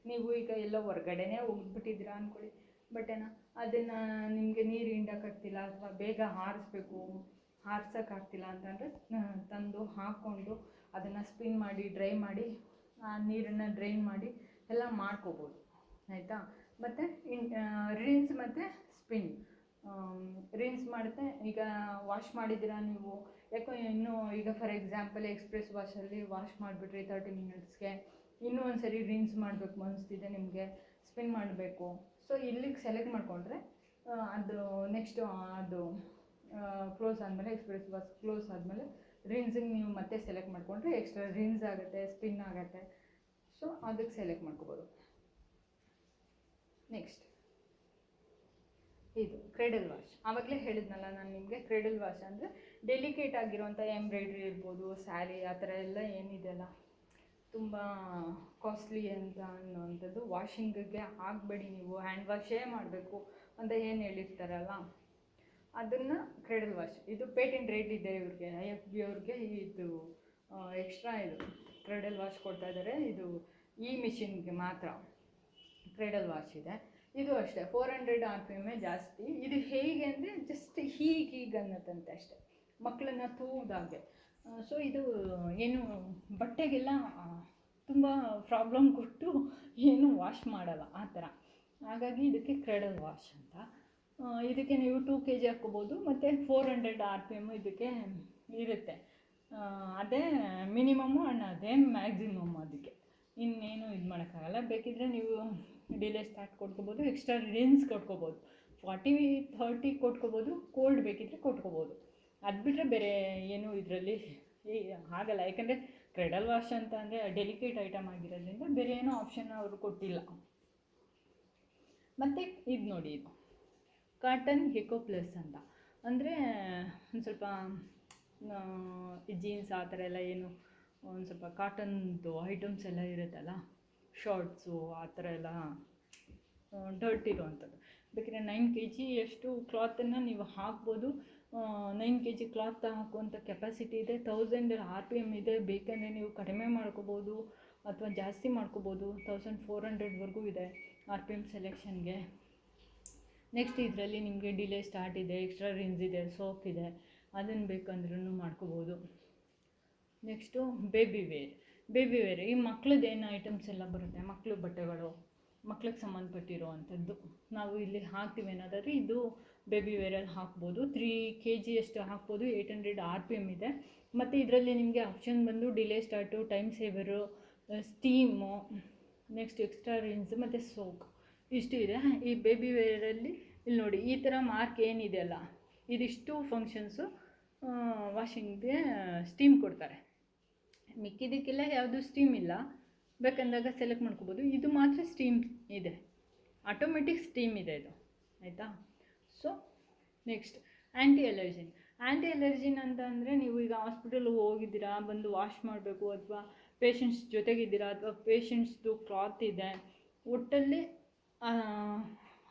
ನೀವು ಈಗ ಎಲ್ಲೋ ಹೊರ್ಗಡೆನೇ ಹೋಗ್ಬಿಟ್ಟಿದ್ದೀರಾ ಅಂದ್ಕೊಳ್ಳಿ, ಬಟ್ಟೆನ ಅದನ್ನು ನಿಮಗೆ ನೀರು ಹಿಂಡೋಕ್ಕಾಗ್ತಿಲ್ಲ ಅಥವಾ ಬೇಗ ಹಾರ್ಸೋಕ್ಕಾಗ್ತಿಲ್ಲ ಅಂತಂದರೆ ತಂದು ಹಾಕ್ಕೊಂಡು ಅದನ್ನು ಸ್ಪಿನ್ ಮಾಡಿ ಡ್ರೈ ಮಾಡಿ ಆ ನೀರನ್ನು ಡ್ರೈನ್ ಮಾಡಿ ಎಲ್ಲ ಮಾಡ್ಕೋಬೋದು, ಆಯಿತಾ. ಮತ್ತು ರಿನ್ಸ್ ಮತ್ತು ಸ್ಪಿನ್. ರಿನ್ಸ್ ಮಾಡುತ್ತೆ, ಈಗ ವಾಶ್ ಮಾಡಿದ್ದೀರಾ ನೀವು, ಯಾಕೋ ಇನ್ನೂ ಈಗ ಫಾರ್ ಎಕ್ಸಾಂಪಲ್ ಎಕ್ಸ್ಪ್ರೆಸ್ ವಾಷಲ್ಲಿ ವಾಶ್ ಮಾಡಿಬಿಟ್ರಿ 30 ಮಿನಿಟ್ಸ್ಗೆ, ಇನ್ನೂ ಒಂದು ಸರಿ ರಿನ್ಸ್ ಮಾಡಬೇಕು ಅನಿಸ್ತಿದೆ ನಿಮಗೆ, ಸ್ಪಿನ್ ಮಾಡಬೇಕು. ಸೊ ಇಲ್ಲಿಗೆ ಸೆಲೆಕ್ಟ್ ಮಾಡಿಕೊಂಡ್ರೆ ಅದು ನೆಕ್ಸ್ಟು ಅದು ಕ್ಲೋಸ್ ಆದಮೇಲೆ ಎಕ್ಸ್ಪ್ರೆಸ್ ವಾಶ್ ಕ್ಲೋಸ್ ಆದಮೇಲೆ ರಿನ್ಸಿಗೆ ನೀವು ಮತ್ತೆ ಸೆಲೆಕ್ಟ್ ಮಾಡಿಕೊಂಡ್ರೆ ಎಕ್ಸ್ಟ್ರಾ ರಿನ್ಸ್ ಆಗುತ್ತೆ, ಸ್ಪಿನ್ ಆಗುತ್ತೆ. ಸೊ ಅದಕ್ಕೆ ಸೆಲೆಕ್ಟ್ ಮಾಡ್ಕೋಬೋದು. ನೆಕ್ಸ್ಟ್ ಇದು ಕ್ರೇಡಲ್ ವಾಶ್. ಆವಾಗಲೇ ಹೇಳಿದ್ನಲ್ಲ ನಾನು ನಿಮಗೆ, ಕ್ರೇಡಲ್ ವಾಶ್ ಅಂದರೆ ಡೆಲಿಕೇಟ್ ಆಗಿರೋಂಥ ಎಂಬ್ರಾಯ್ಡ್ರಿ ಇರ್ಬೋದು, ಸ್ಯಾರಿ ಆ ಥರ ಎಲ್ಲ ಏನಿದೆಯಲ್ಲ ತುಂಬ ಕಾಸ್ಟ್ಲಿ ಅಂತ ಅನ್ನೋವಂಥದ್ದು ವಾಷಿಂಗಿಗೆ ಹಾಕಬೇಡಿ, ನೀವು ಹ್ಯಾಂಡ್ ವಾಶೇ ಮಾಡಬೇಕು ಅಂತ ಏನು ಹೇಳಿರ್ತಾರಲ್ಲ ಅದನ್ನು ಕ್ರೇಡಲ್ ವಾಶ್. ಇದು ಪೇಟೆಂಟ್ ರೇಟ್ ಇದೆ ಇವ್ರಿಗೆ, IFB ಅವ್ರಿಗೆ ಇದು ಎಕ್ಸ್ಟ್ರಾ ಇದು ಕ್ರೇಡಲ್ ವಾಶ್ ಕೊಡ್ತಾ ಇದ್ದಾರೆ. ಇದು ಈ ಮಿಷಿನ್ಗೆ ಮಾತ್ರ ಕ್ರೇಡಲ್ ವಾಶ್ ಇದೆ. ಇದು ಅಷ್ಟೇ 400 RPM ಜಾಸ್ತಿ. ಇದು ಹೇಗೆ ಅಂದರೆ ಜಸ್ಟ್ ಹೀಗೆ ಅನ್ನತ್ತಂತೆ ಅಷ್ಟೇ, ಮಕ್ಕಳನ್ನ ತೂದಾಗೆ. ಸೊ ಇದು ಏನು ಬಟ್ಟೆಗೆಲ್ಲ ತುಂಬ ಪ್ರಾಬ್ಲಮ್ ಕೊಟ್ಟು ಏನು ವಾಶ್ ಮಾಡಲ್ಲ ಆ ಥರ. ಹಾಗಾಗಿ ಇದಕ್ಕೆ ಕ್ರೇಡಲ್ ವಾಶ್ ಅಂತ. ಇದಕ್ಕೆ ನೀವು 2 kg ಹಾಕ್ಕೋಬೋದು ಮತ್ತು 400 RPM ಇದಕ್ಕೆ ಇರುತ್ತೆ. ಅದೇ ಮಿನಿಮಮ್ಮು ಆ್ಯಂಡ್ ಅದೇ ಮ್ಯಾಕ್ಸಿಮಮ್. ಅದಕ್ಕೆ ಇನ್ನೇನು ಇದು ಮಾಡೋಕ್ಕಾಗಲ್ಲ. ಬೇಕಿದ್ದರೆ ನೀವು ಡಿಲೇ ಸ್ಟಾರ್ಟ್ ಕೊಟ್ಕೋಬೋದು, ಎಕ್ಸ್ಟ್ರಾ ರಿನ್ಸ್ ಕೊಟ್ಕೋಬೋದು, 40-30 ಕೊಟ್ಕೋಬೋದು, ಕೋಲ್ಡ್ ಬೇಕಿದ್ದರೆ ಕೊಟ್ಕೋಬೋದು. ಅದು ಬಿಟ್ಟರೆ ಬೇರೆ ಏನು ಇದರಲ್ಲಿ ಆಗಲ್ಲ. ಯಾಕಂದರೆ ಕ್ರೇಡಲ್ ವಾಶ್ ಅಂತ ಅಂದರೆ ಡೆಲಿಕೇಟ್ ಐಟಮ್ ಆಗಿರೋದ್ರಿಂದ ಬೇರೆ ಏನೋ ಆಪ್ಷನ್ ಅವರು ಕೊಟ್ಟಿಲ್ಲ. ಮತ್ತು ಇದು ನೋಡಿ, ಇದು ಕಾಟನ್ ಎಕೋ ಪ್ಲಸ್ ಅಂತ. ಅಂದರೆ ಒಂದು ಸ್ವಲ್ಪ ಜೀನ್ಸ್ ಆ ಥರ ಎಲ್ಲ ಏನು ಒಂದು ಸ್ವಲ್ಪ ಕಾಟನ್ದು ಐಟಮ್ಸ್ ಎಲ್ಲ ಇರುತ್ತಲ್ಲ, ಶಾರ್ಟ್ಸು ಆ ಥರ ಎಲ್ಲ ಡರ್ಟ್ ಇರುವಂಥದ್ದು. ಬೇಕಿದ್ರೆ 9 kg ಅಷ್ಟು ಕ್ಲಾತನ್ನು ನೀವು ಹಾಕ್ಬೋದು. 9 kg ಕ್ಲಾತ್ ಹಾಕುವಂಥ ಕೆಪಾಸಿಟಿ ಇದೆ. 1000 RPM ಇದೆ. ಬೇಕಂದರೆ ನೀವು ಕಡಿಮೆ ಮಾಡ್ಕೋಬೋದು ಅಥವಾ ಜಾಸ್ತಿ ಮಾಡ್ಕೋಬೋದು. 1400ವರೆಗೂ ಇದೆ RPM ಸೆಲೆಕ್ಷನ್ಗೆ. ನೆಕ್ಸ್ಟ್ ಇದರಲ್ಲಿ ನಿಮಗೆ ಡಿಲೇ ಸ್ಟಾರ್ಟ್ ಇದೆ, ಎಕ್ಸ್ಟ್ರಾ ರಿನ್ಸ್ ಇದೆ, ಸೋಪ್ ಇದೆ, ಅದನ್ನು ಬೇಕಂದ್ರೂ ಮಾಡ್ಕೋಬೋದು. Next baby wear. ಈ ಮಕ್ಕಳದ್ದೇನು ಐಟಮ್ಸ್ ಎಲ್ಲ ಬರುತ್ತೆ, ಮಕ್ಕಳು ಬಟ್ಟೆಗಳು, ಮಕ್ಳಿಗೆ ಸಂಬಂಧಪಟ್ಟಿರೋ ಅಂಥದ್ದು ನಾವು ಇಲ್ಲಿ ಹಾಕ್ತೀವಿ ಅನ್ನೋದಾದರೆ ಇದು ಬೇಬಿ ವೇರಲ್ಲಿ ಹಾಕ್ಬೋದು. 3 kg ಅಷ್ಟು ಹಾಕ್ಬೋದು. 800 RPM ಇದೆ. ಮತ್ತು ಇದರಲ್ಲಿ ನಿಮಗೆ ಆಪ್ಷನ್ ಬಂದು delay start, time saver, steam, next extra rinse ಮತ್ತು ಸೋಪ್ ಇಷ್ಟು ಇದೆ. ಈ ಬೇಬಿ ವೇರಲ್ಲಿ ಇಲ್ಲಿ ನೋಡಿ, ಈ ಥರ ಮಾರ್ಕ್ ಏನಿದೆಯಲ್ಲ ಇದಿಷ್ಟು ಫಂಕ್ಷನ್ಸು ವಾಷಿಂಗ್ಗೆ ಸ್ಟೀಮ್ ಕೊಡ್ತಾರೆ. ಮಿಕ್ಕಿದ್ದಕ್ಕೆಲ್ಲ ಯಾವುದು ಸ್ಟೀಮ್ ಇಲ್ಲ, ಬೇಕಂದಾಗ ಸೆಲೆಕ್ಟ್ ಮಾಡ್ಕೋಬೋದು. ಇದು ಮಾತ್ರ ಸ್ಟೀಮ್ ಇದೆ, ಆಟೋಮೆಟಿಕ್ ಸ್ಟೀಮ್ ಇದೆ ಇದು, ಆಯಿತಾ. ಸೊ ನೆಕ್ಸ್ಟ್ ಆ್ಯಂಟಿ ಅಲರ್ಜಿನ್ ಅಂತ ಅಂದರೆ ನೀವು ಈಗ ಹಾಸ್ಪಿಟಲ್ಗೆ ಹೋಗಿದ್ದೀರಾ, ಬಂದು ವಾಶ್ ಮಾಡಬೇಕು, ಅಥವಾ ಪೇಷಂಟ್ಸ್ ಜೊತೆಗಿದ್ದೀರಾ, ಅಥವಾ ಪೇಷಂಟ್ಸ್ದು ಕ್ಲಾತ್ ಇದೆ, ಒಟ್ಟಲ್ಲಿ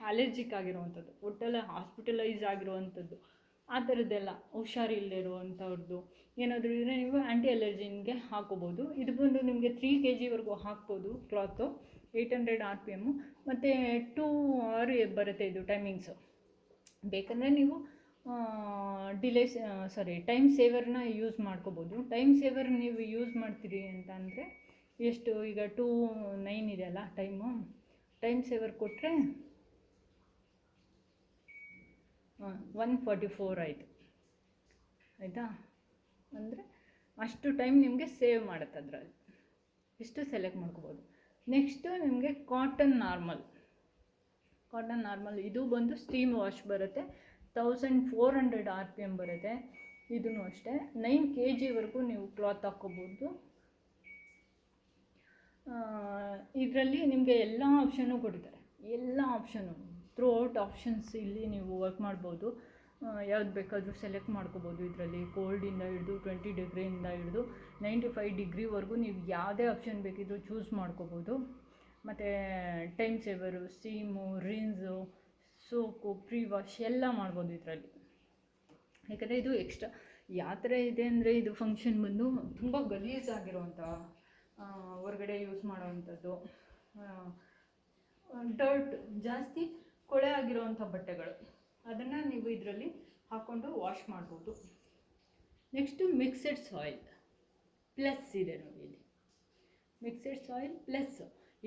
ಅಲರ್ಜಿಕ್ ಆಗಿರುವಂಥದ್ದು, ಒಟ್ಟಲ್ಲಿ ಹಾಸ್ಪಿಟಲೈಸ್ ಆಗಿರುವಂಥದ್ದು, ಆ ಥರದ್ದೆಲ್ಲ ಹುಷಾರಿಲ್ಲದೆ ಇರುವಂಥವ್ರದ್ದು ಏನಾದರೂ ಇದ್ದರೆ ನೀವು ಆ್ಯಂಟಿ ಅಲರ್ಜಿನ್ಗೆ ಹಾಕೋಬೋದು. ಇದು ಬಂದು ನಿಮಗೆ 3 kgವರೆಗೂ ಹಾಕ್ಬೋದು ಕ್ಲಾತು. 800 RPM ಮತ್ತು 2 hour ಬರುತ್ತೆ ಇದು ಟೈಮಿಂಗ್ಸು. ಬೇಕಂದರೆ ನೀವು ಟೈಮ್ ಸೇವರ್ನ ಯೂಸ್ ಮಾಡ್ಕೋಬೋದು. ಟೈಮ್ ಸೇವರ್ ನೀವು ಯೂಸ್ ಮಾಡ್ತೀರಿ ಅಂತ ಅಂದರೆ ಎಷ್ಟು, ಈಗ 2:09 ಇದೆಯಲ್ಲ ಟೈಮ್ ಸೇವರ್ ಕೊಟ್ಟರೆ 144 ಆಯಿತು, ಆಯಿತಾ. ಅಂದರೆ ಅಷ್ಟು ಟೈಮ್ ನಿಮಗೆ ಸೇವ್ ಮಾಡುತ್ತೆ ಅದರಲ್ಲಿ. ಇಷ್ಟು ಸೆಲೆಕ್ಟ್ ಮಾಡ್ಕೋಬೋದು. ನೆಕ್ಸ್ಟು ನಿಮಗೆ ಕಾಟನ್ ನಾರ್ಮಲ್. ಇದು ಬಂದು ಸ್ಟೀಮ್ ವಾಶ್ ಬರುತ್ತೆ. 1400 RPM ಬರುತ್ತೆ. ಇದೂ ಅಷ್ಟೇ 9 kgವರೆಗೂ ನೀವು ಕ್ಲಾತ್ ಹಾಕ್ಕೋಬೋದು. ಇದರಲ್ಲಿ ನಿಮಗೆ ಎಲ್ಲ ಆಪ್ಷನ್ನು ಕೊಡ್ತಾರೆ, ಎಲ್ಲ ಆಪ್ಷನ್ನು ಥ್ರೂ ಔಟ್ ಆಪ್ಷನ್ಸ್ ಇಲ್ಲಿ ನೀವು ವರ್ಕ್ ಮಾಡ್ಬೋದು. ಯಾವ್ದು ಬೇಕಾದರೂ ಸೆಲೆಕ್ಟ್ ಮಾಡ್ಕೋಬೋದು. ಇದರಲ್ಲಿ ಕೋಲ್ಡಿಂದ ಹಿಡಿದು 20 ಡಿಗ್ರಿಯಿಂದ ಹಿಡಿದು 95 ಡಿಗ್ರಿವರೆಗೂ ನೀವು ಯಾವುದೇ ಆಪ್ಷನ್ ಬೇಕಿದ್ದರೂ ಚೂಸ್ ಮಾಡ್ಕೋಬೋದು. ಮತ್ತು time saver, steam, rinse, soap, pre wash ಎಲ್ಲ ಮಾಡ್ಬೋದು ಇದರಲ್ಲಿ. ಯಾಕಂದರೆ ಇದು ಎಕ್ಸ್ಟ್ರಾ ಯಾವ ಥರ ಇದೆ ಅಂದರೆ ಇದು ಫಂಕ್ಷನ್ ಬಂದು ತುಂಬ ಗಲೀಜಾಗಿರುವಂಥ ಹೊರಗಡೆ ಯೂಸ್ ಮಾಡೋವಂಥದ್ದು, ಡರ್ಟ್ ಜಾಸ್ತಿ ಕೊಳೆ ಆಗಿರೋವಂಥ ಬಟ್ಟೆಗಳು, ಅದನ್ನು ನೀವು ಇದರಲ್ಲಿ ಹಾಕ್ಕೊಂಡು ವಾಶ್ ಮಾಡ್ಬೋದು. ನೆಕ್ಸ್ಟು ಮಿಕ್ಸೆಡ್ ಸಾಯಿಲ್ ಪ್ಲಸ್ ಇದೆ ನೋಡಿ, ಇಲ್ಲಿ ಮಿಕ್ಸೆಡ್ ಸಾಯಿಲ್ ಪ್ಲಸ್,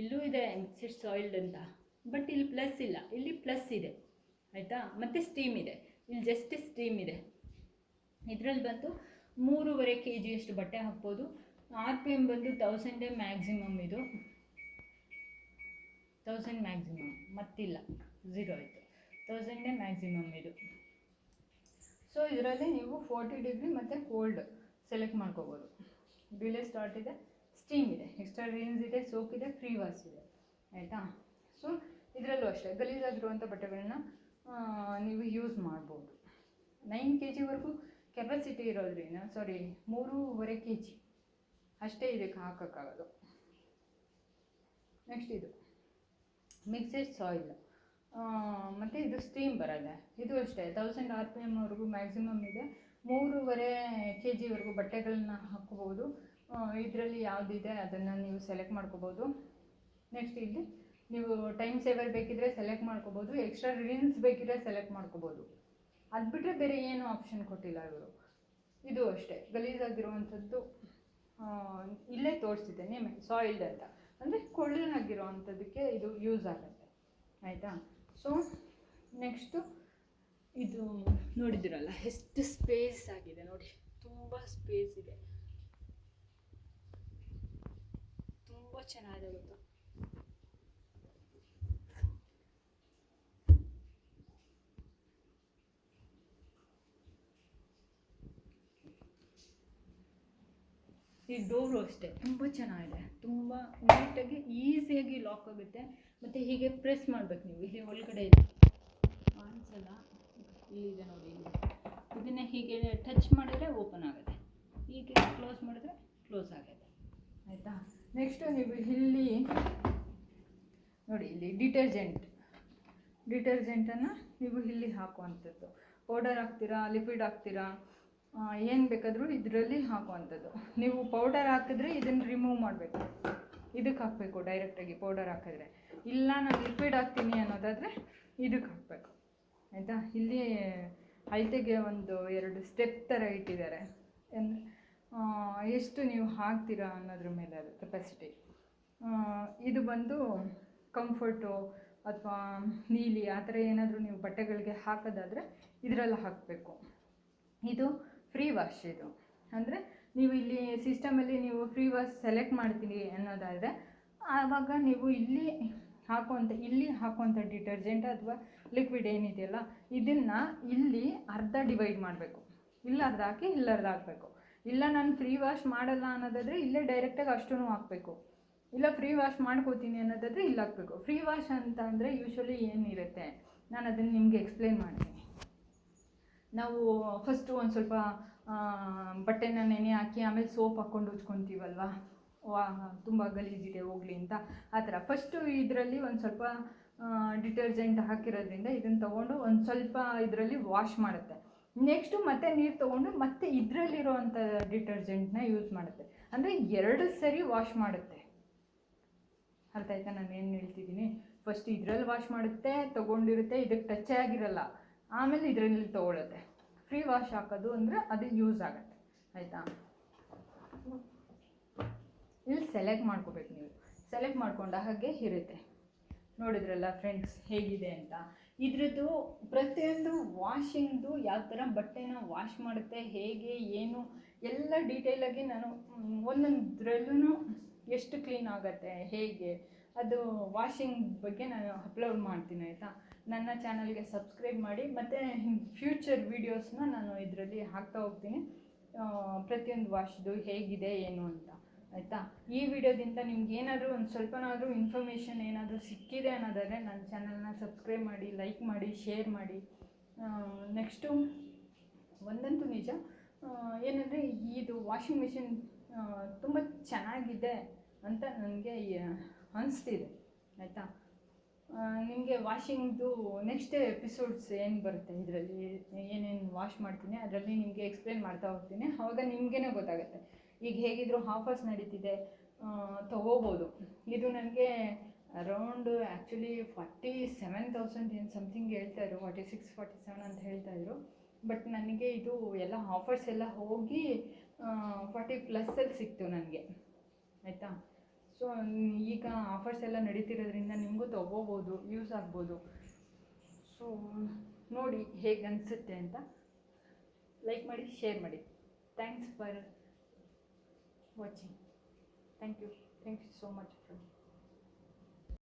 ಇಲ್ಲೂ ಇದೆ ಮಿಕ್ಸೆಡ್ ಸಾಯಿಲ್ ಅಂತ, ಬಟ್ ಇಲ್ಲಿ ಪ್ಲಸ್ ಇಲ್ಲ, ಇಲ್ಲಿ ಪ್ಲಸ್ ಇದೆ ಆಯಿತಾ. ಮತ್ತು ಸ್ಟೀಮ್ ಇದೆ, ಇಲ್ಲಿ ಜಸ್ಟ್ ಸ್ಟೀಮ್ ಇದೆ. ಇದರಲ್ಲಿ ಬಂದು 3.5 kg ಅಷ್ಟು ಬಟ್ಟೆ ಹಾಕ್ಬೋದು. RPM ಬಂದು 1000 ಮ್ಯಾಕ್ಸಿಮಮ್, ಇದು 1000 ಮ್ಯಾಕ್ಸಿಮಮ್, ಮತ್ತಿಲ್ಲ 0 ಆಯಿತು, 1000 ಮ್ಯಾಕ್ಸಿಮಮ್ ಇದು. ಸೊ ಇದರಲ್ಲಿ ನೀವು 40 ಡಿಗ್ರಿ ಮತ್ತು ಕೋಲ್ಡ್ ಸೆಲೆಕ್ಟ್ ಮಾಡ್ಕೋಬೋದು. ಡಿಲೇ ಸ್ಟಾರ್ಟ್ ಇದೆ, ಸ್ಟೀಮ್ ಇದೆ, ಎಕ್ಸ್ಟ್ರಾ ರಿನ್ಸ್ ಇದೆ, ಸೋಪ್ ಇದೆ, ಫ್ರೀ ವಾಶ್ ಇದೆ ಆಯಿತಾ. ಸೊ ಇದರಲ್ಲೂ ಅಷ್ಟೇ ಗಲೀಜಾಗಿರುವಂಥ ಬಟ್ಟೆಗಳನ್ನ ನೀವು ಯೂಸ್ ಮಾಡ್ಬೋದು. 9 kgವರೆಗೂ ಕೆಪಾಸಿಟಿ ಇರೋದ್ರಿಂದ, 3.5 kg ಅಷ್ಟೇ ಇದಕ್ಕೆ ಹಾಕೋಕ್ಕಾಗೋದು. ನೆಕ್ಸ್ಟ್ ಇದು ಮಿಕ್ಸೆಡ್ ಸಾಯಿಲ್, ಮತ್ತು ಇದು ಸ್ಟೀಮ್ ಬರಲ್ಲ, ಇದು ಅಷ್ಟೇ 1000 RPM ವರೆಗೂ ಮ್ಯಾಕ್ಸಿಮಮ್ ಇದೆ. 3.5 kgವರೆಗೂ ಬಟ್ಟೆಗಳನ್ನ ಹಾಕ್ಕೋಬೋದು. ಇದರಲ್ಲಿ ಯಾವುದಿದೆ ಅದನ್ನು ನೀವು ಸೆಲೆಕ್ಟ್ ಮಾಡ್ಕೋಬೋದು. ನೆಕ್ಸ್ಟ್ ಇಲ್ಲಿ ನೀವು ಟೈಮ್ ಸೇವರ್ ಬೇಕಿದ್ರೆ ಸೆಲೆಕ್ಟ್ ಮಾಡ್ಕೋಬೋದು, ಎಕ್ಸ್ಟ್ರಾ ರಿನ್ಸ್ ಬೇಕಿದ್ರೆ ಸೆಲೆಕ್ಟ್ ಮಾಡ್ಕೋಬೋದು. ಅದು ಬಿಟ್ಟರೆ ಬೇರೆ ಏನೂ ಆಪ್ಷನ್ ಕೊಟ್ಟಿಲ್ಲ ಇವರು. ಇದು ಅಷ್ಟೇ ಗಲೀಜಾಗಿರುವಂಥದ್ದು ಇಲ್ಲೇ ತೋರಿಸ್ತಿದೆ ನೇಮ್ ಸಾಯಿಲ್ಡ್ ಅಂತ, ಅಂದರೆ ಕೊಳ್ಳಾಗಿರೋವಂಥದ್ದಕ್ಕೆ ಇದು ಯೂಸ್ ಆಗುತ್ತೆ ಆಯಿತಾ. ಸೊ ನೆಕ್ಸ್ಟು ಇದು ನೋಡಿದ್ದೀರಲ್ಲ ಎಷ್ಟು ಸ್ಪೇಸ್ ಆಗಿದೆ ನೋಡಿ, ತುಂಬ ಸ್ಪೇಸ್ ಇದೆ, ತುಂಬ ಚೆನ್ನಾಗಿದೆ ಗೊತ್ತಾ. ಈ ಡೋರು ಅಷ್ಟೇ ತುಂಬ ಚೆನ್ನಾಗಿದೆ, ತುಂಬ ನೀಟಾಗಿ ಈಸಿಯಾಗಿ ಲಾಕ್ ಆಗುತ್ತೆ. ಮತ್ತು ಹೀಗೆ ಪ್ರೆಸ್ ಮಾಡಬೇಕು ನೀವು, ಇಲ್ಲಿ ಒಳಗಡೆ ಇದೆ ಕಾಣಿಸಲ್ಲ, ಇಲ್ಲಿದೆ ನೋಡಿ, ಇಲ್ಲಿ ಇದನ್ನೇ ಹೀಗೆ ಟಚ್ ಮಾಡಿದ್ರೆ ಓಪನ್ ಆಗುತ್ತೆ, ಹೀಗೆ ಕ್ಲೋಸ್ ಮಾಡಿದ್ರೆ ಕ್ಲೋಸ್ ಆಗುತ್ತೆ ಆಯಿತಾ. ನೆಕ್ಸ್ಟು ನೀವು ಇಲ್ಲಿ ನೋಡಿ, ಇಲ್ಲಿ ಡಿಟರ್ಜೆಂಟನ್ನು ನೀವು ಇಲ್ಲಿ ಹಾಕುವಂಥದ್ದು, ಪೌಡರ್ ಹಾಕ್ತೀರಾ, ಲಿಕ್ವಿಡ್ ಹಾಕ್ತೀರಾ, ಏನು ಬೇಕಾದರೂ ಇದರಲ್ಲಿ ಹಾಕುವಂಥದ್ದು. ನೀವು ಪೌಡರ್ ಹಾಕಿದ್ರೆ ಇದನ್ನು ರಿಮೂವ್ ಮಾಡಬೇಕು, ಇದಕ್ಕೆ ಹಾಕಬೇಕು ಡೈರೆಕ್ಟಾಗಿ ಪೌಡರ್ ಹಾಕಿದ್ರೆ. ಇಲ್ಲ ನಾನು ಲಿಕ್ವಿಡ್ ಹಾಕ್ತೀನಿ ಅನ್ನೋದಾದರೆ ಇದಕ್ಕೆ ಹಾಕಬೇಕು ಆಯಿತಾ. ಇಲ್ಲಿ ಅಳತೆಗೆ 1-2 ಸ್ಟೆಪ್ ಥರ ಇಟ್ಟಿದ್ದಾರೆ, ಎಷ್ಟು ನೀವು ಹಾಕ್ತೀರಾ ಅನ್ನೋದ್ರ ಮೇಲೆ ಅದು ಕೆಪಾಸಿಟಿ. ಇದು ಬಂದು ಕಂಫರ್ಟು ಅಥವಾ ನೀಲಿ ಆ ಥರ ಏನಾದರೂ ನೀವು ಬಟ್ಟೆಗಳಿಗೆ ಹಾಕೋದಾದರೆ ಇದರಲ್ಲಿ ಹಾಕಬೇಕು. ಇದು ಫ್ರೀ ವಾಶ್, ಇದು ಅಂದರೆ ನೀವು ಇಲ್ಲಿ ಸಿಸ್ಟಮಲ್ಲಿ ನೀವು ಫ್ರೀ ವಾಶ್ ಸೆಲೆಕ್ಟ್ ಮಾಡ್ತೀನಿ ಅನ್ನೋದಾದರೆ ಆವಾಗ ನೀವು ಇಲ್ಲಿ ಹಾಕುವಂಥ ಡಿಟರ್ಜೆಂಟ್ ಅಥವಾ ಲಿಕ್ವಿಡ್ ಏನಿದೆಯಲ್ಲ ಇದನ್ನು ಇಲ್ಲಿ ಅರ್ಧ ಡಿವೈಡ್ ಮಾಡಬೇಕು, ಇಲ್ಲಿ ಅರ್ಧ ಹಾಕಿ ಇಲ್ಲಿ ಅರ್ಧ ಹಾಕಬೇಕು. ಇಲ್ಲ ನಾನು ಫ್ರೀ ವಾಶ್ ಮಾಡಲ್ಲ ಅನ್ನೋದಾದರೆ ಇಲ್ಲೇ ಡೈರೆಕ್ಟಾಗಿ ಅಷ್ಟೂ ಹಾಕಬೇಕು, ಇಲ್ಲ ಫ್ರೀ ವಾಶ್ ಮಾಡ್ಕೋತೀನಿ ಅನ್ನೋದಾದರೆ ಇಲ್ಲಿ ಹಾಕಬೇಕು. ಫ್ರೀ ವಾಶ್ ಅಂತ ಅಂದರೆ ಯೂಶ್ವಲಿ ಏನಿರುತ್ತೆ ನಾನು ಅದನ್ನು ನಿಮಗೆ ಎಕ್ಸ್ಪ್ಲೇನ್ ಮಾಡ್ತೀನಿ. ನಾವು ಫಸ್ಟು ಒಂದು ಸ್ವಲ್ಪ ಬಟ್ಟೆನ ನೆನೆ ಹಾಕಿ ಆಮೇಲೆ ಸೋಪ್ ಹಾಕ್ಕೊಂಡು ಉಜ್ಕೊತೀವಲ್ವ, ತುಂಬ ಗಲೀಜಿದೆ ಹೋಗಲಿ ಅಂತ, ಆ ಥರ ಫಸ್ಟು ಇದರಲ್ಲಿ ಒಂದು ಸ್ವಲ್ಪ ಡಿಟರ್ಜೆಂಟ್ ಹಾಕಿರೋದ್ರಿಂದ ಇದನ್ನು ತೊಗೊಂಡು ಒಂದು ಸ್ವಲ್ಪ ಇದರಲ್ಲಿ ವಾಶ್ ಮಾಡುತ್ತೆ. ನೆಕ್ಸ್ಟು ಮತ್ತೆ ನೀರು ತೊಗೊಂಡು ಮತ್ತೆ ಇದರಲ್ಲಿರೋವಂಥ ಡಿಟರ್ಜೆಂಟ್ನ ಯೂಸ್ ಮಾಡುತ್ತೆ, ಅಂದರೆ 2 ಸರಿ ವಾಶ್ ಮಾಡುತ್ತೆ. ಅರ್ಥ ಆಯ್ತಾ ನಾನು ಏನು ಹೇಳ್ತಿದ್ದೀನಿ? ಫಸ್ಟ್ ಇದರಲ್ಲಿ ವಾಶ್ ಮಾಡುತ್ತೆ, ತೊಗೊಂಡಿರುತ್ತೆ, ಇದಕ್ಕೆ ಟಚ್ ಆಗಿರಲ್ಲ, ಆಮೇಲೆ ಇದರಲ್ಲಿ ತೊಗೊಳುತ್ತೆ. ಫ್ರೀ ವಾಶ್ ಹಾಕೋದು ಅಂದರೆ ಅದು ಯೂಸ್ ಆಗುತ್ತೆ ಆಯಿತಾ. ಇಲ್ಲಿ ಸೆಲೆಕ್ಟ್ ಮಾಡ್ಕೋಬೇಕು, ನೀವು ಸೆಲೆಕ್ಟ್ ಮಾಡ್ಕೊಂಡ ಹಾಗೆ ಇರುತ್ತೆ. ನೋಡಿದ್ರಲ್ಲ ಫ್ರೆಂಡ್ಸ್ ಹೇಗಿದೆ ಅಂತ. ಇದ್ರದ್ದು ಪ್ರತಿಯೊಂದು ವಾಷಿಂಗ್ದು ಯಾವ ಥರ ಬಟ್ಟೆನ ವಾಶ್ ಮಾಡುತ್ತೆ, ಹೇಗೆ ಏನು ಎಲ್ಲ ಡೀಟೇಲಾಗಿ ನಾನು ಒಂದೊಂದರಲ್ಲೂ ಎಷ್ಟು ಕ್ಲೀನ್ ಆಗುತ್ತೆ ಹೇಗೆ ಅದು ವಾಷಿಂಗ್ ಬಗ್ಗೆ ನಾನು ಅಪ್ಲೋಡ್ ಮಾಡ್ತೀನಿ ಆಯಿತಾ. ನನ್ನ ಚಾನಲ್ಗೆ ಸಬ್ಸ್ಕ್ರೈಬ್ ಮಾಡಿ, ಮತ್ತು ಫ್ಯೂಚರ್ ವೀಡಿಯೋಸ್ನ ನಾನು ಇದರಲ್ಲಿ ಹಾಕ್ತಾ ಹೋಗ್ತೀನಿ, ಪ್ರತಿಯೊಂದು ವಾಶ್ದು ಹೇಗಿದೆ ಏನು ಅಂತ ಆಯಿತಾ. ಈ ವಿಡಿಯೋದಿಂದ ನಿಮ್ಗೆ ಏನಾದರೂ ಒಂದು ಸ್ವಲ್ಪನಾದರೂ ಇನ್ಫಾರ್ಮೇಷನ್ ಏನಾದರೂ ಸಿಕ್ಕಿದೆ ಅನ್ನೋದಾದರೆ ನನ್ನ ಚಾನಲ್ನ ಸಬ್ಸ್ಕ್ರೈಬ್ ಮಾಡಿ, ಲೈಕ್ ಮಾಡಿ, ಶೇರ್ ಮಾಡಿ. ನೆಕ್ಸ್ಟು ಒಂದಂತೂ ನಿಜ ಏನಂದರೆ ಇದು ವಾಷಿಂಗ್ ಮಿಷಿನ್ ತುಂಬ ಚೆನ್ನಾಗಿದೆ ಅಂತ ನನಗೆ ಅನಿಸ್ತಿದೆ ಆಯಿತಾ. ನಿಮಗೆ ವಾಷಿಂಗ್ದು ನೆಕ್ಸ್ಟ್ ಎಪಿಸೋಡ್ಸ್ ಏನು ಬರುತ್ತೆ ಇದರಲ್ಲಿ ಏನೇನು ವಾಶ್ ಮಾಡ್ತೀನಿ ಅದರಲ್ಲಿ ನಿಮಗೆ ಎಕ್ಸ್ಪ್ಲೇನ್ ಮಾಡ್ತಾ ಹೋಗ್ತೀನಿ. ಆವಾಗ ನಿಮಗೇ ಗೊತ್ತಾಗುತ್ತೆ. ಈಗ ಹೇಗಿದ್ರು ಆಫರ್ಸ್ ನಡೀತಿದೆ, ತೊಗೋಬೋದು. ಇದು ನನಗೆ ಅರೌಂಡ್ ಆ್ಯಕ್ಚುಲಿ 47,000 ಏನು ಸಮಥಿಂಗ್ ಹೇಳ್ತಾಯಿದ್ರು, 46, 47 ಅಂತ ಹೇಳ್ತಾಯಿದ್ರು. ಬಟ್ ನನಗೆ ಇದು ಎಲ್ಲ ಆಫರ್ಸ್ ಎಲ್ಲ ಹೋಗಿ 40+ ಸಿಕ್ತು ನನಗೆ, ಆಯಿತಾ. ಸೊ ಈಗ ಆಫರ್ಸ್ ಎಲ್ಲ ನಡೀತಿರೋದ್ರಿಂದ ನಿಮಗೂ ತೊಗೋಬೋದು, ಯೂಸ್ ಆಗ್ಬೋದು. ಸೊ ನೋಡಿ ಹೇಗೆ ಅನಿಸುತ್ತೆ ಅಂತ. ಲೈಕ್ ಮಾಡಿ, ಶೇರ್ ಮಾಡಿ. Thanks for watching. Thank you so much friend.